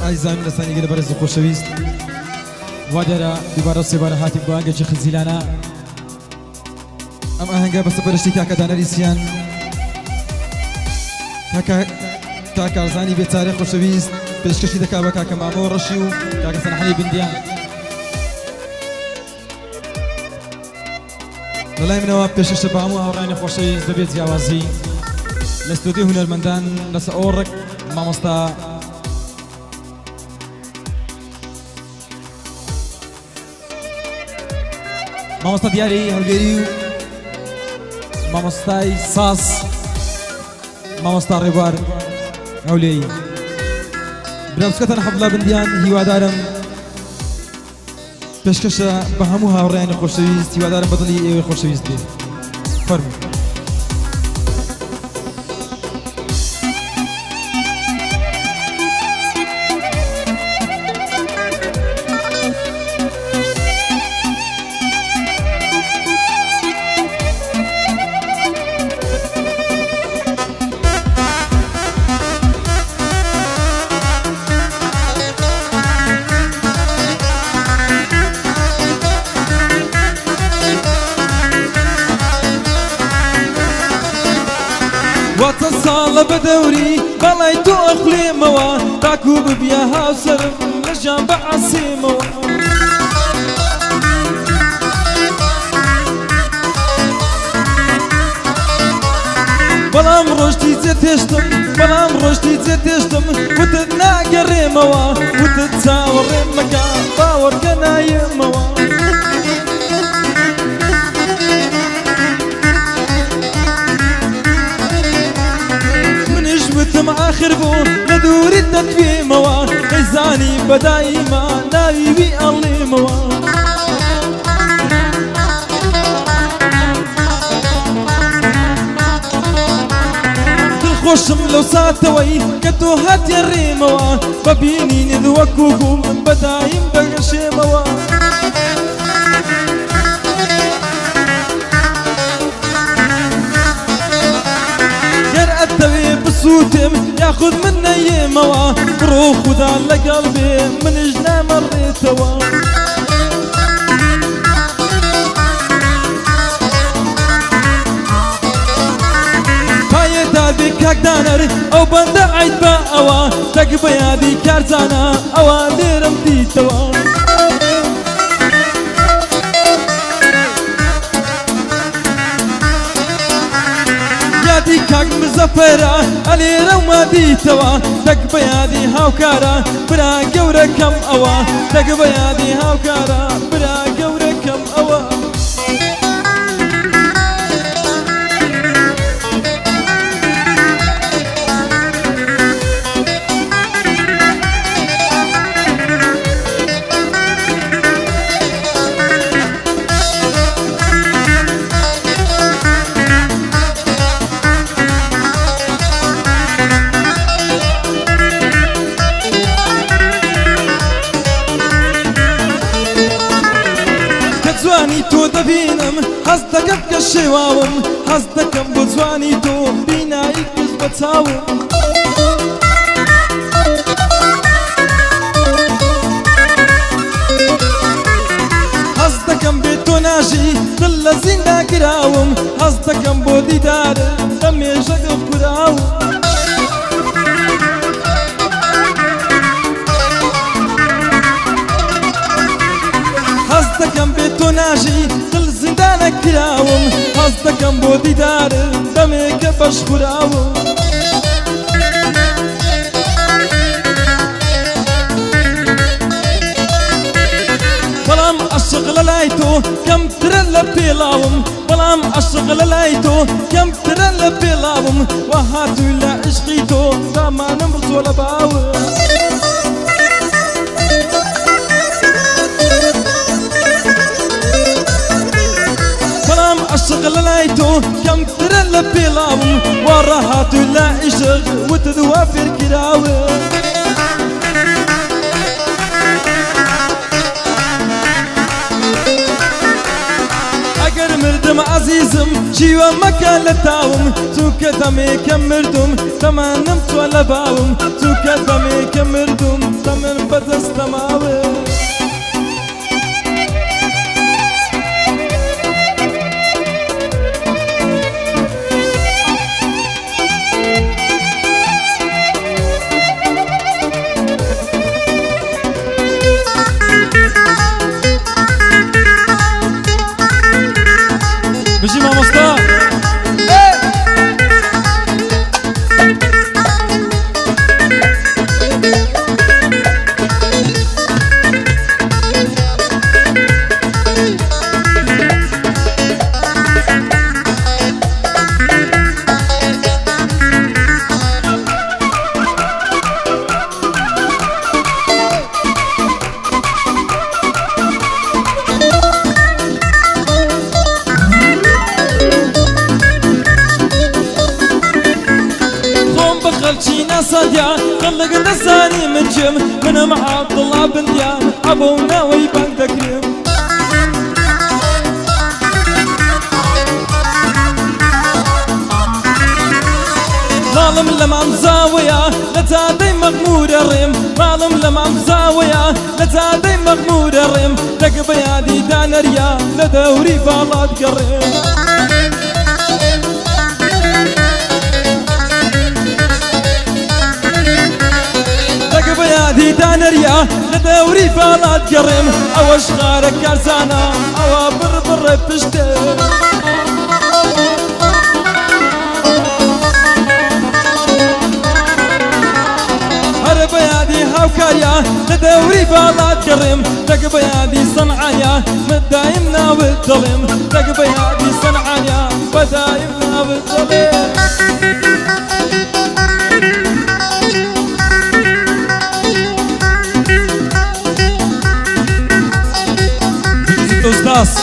ئایزان لەسانی گەلە بەرز و خۆشەویست وا دیارە دووبارە سێبارە هاتی بۆ ئەنگێکی خزیلانە ئەم ئاهەنگە بەسە بەرشتی کاکە دانەریسیان کاکە ئارزانی بێچارە خۆشەویست پێشکەشی دەکا بە کاکە مامۆ ڕەشی و کاکە سەنەحەلی بندیان لەلای منەوە پێشکەشە بە هەموو هاوڕانی خۆشەویست بەبێ جیاوازی لە ستودیۆ هونەرمەندان لەسەر ئۆڕک مامۆستا مامۆستا دیاری هەولێری و مامۆستای ساز مامۆستا ڕێبوار هەولێری براوچکەتان حەبڵا بندیان هیوادارم پێشکەشە بە هەموو هاوڕێیانی خۆشەویست هیوادارم بەدڵی ئێوەی خۆشەویست بێت فەرموو واتە ساڵە بە دەوری بەڵای تۆ ئەخلێمەوە تاکو ببیە هاوسەرم لە ژیان بە عەسێمەوە بەڵام ڕۆژتی جێ تێشتم وتت ناگەڕێمەوە وتت چاوەڕێم مەکە باوەڕکە نایەمەوە وتم آخر بۆ لە دووریت دەتوێمەوە نەیزانی بەدایما ناویوی ئەڵێمەوە دڵخۆشم لەو ساتەوەی کە تۆ هاتیە ڕێمەوە بەبینینت وەکو بووم بەدایم دەگەشێمەوە ئەتەوێ بسووتم یاخود من نەیێمەوە بڕۆ خودا لەگەڵ بێ منیش نامەڕێتەوە پایێدا بێ کاکدانەر ئەو بەندە عید بە ئەوە تەک بە یادی کارزانە ئەوە لێرەم دیتەوە کاک مزەفەرە ئەلێرەومە دیتەوە تەک بە یادی هاوکارە برا گەورەکەم ئەوە تەک بە یادی هاوکارە برا گەورەکەم ئەوە جوانی تۆ دەبینم هەست دەکەم کە شێواوم هەست دەکەم بۆ جوانی تۆ بینایی کەس بە چاوم هەست دەکەم بێ تۆ ناژی دڵ لە زیندا گراوم هەست دەکەم بۆ دیدارت لە مێژەگە کوراوم هەست دەکەم بێ تۆ ناژی دڵ زیندانە کراوم هەست دەکەم بۆ دیدارت دەمێکە بەش خوراوم بەڵام عەشق لەلای تۆ کەمترە لە پێڵاوم بەڵام عەشق لەلای تۆ کەمترە لە پێڵاوم وە هاتووی لە عشقی تۆ دامانم ڕزۆ لە باوم عەشق لەلای تۆ کەمترە لە پێڵاوم وا ڕاهاتووی لە عیشق وتت وا فێرکراوم ئەگەر مردم بەرم عەزیزم جیوە مەکە لە تاوم چونکە دەمێکە مردم تەمەنم تۆ لە باوم چونکە دەمێکە مردم تەمەن بەدەستە ماوم بژی مامۆستا خەلچینە سەدیا خەڵک دەزانی من چم منم عەبدوڵڵا بندیان ئەبۆ ناوەی بانگ دەکرێم ماڵم لە مامزاوەیە لە جادەی مەغمورە ڕێم ماڵم لە مامزاوەیە لە جادەی مەغمورە ڕێم دەک بە یادی دانەریا لە دەوری باڵات گەڕێم یادی دانەریا لە دەوری باڵات گەڕێم ئەوەش غارە کارزانە ئەوە بڕبڕە پشتە هەرە بە یادی هاوکاریا لە دەوری باڵات گەڕێم دەک بە یادی سەنعانیا بەدایم ناوت دەڵێم دەک بە یادی سەنعانیا بەدایم ناوت دەڵێم Dos,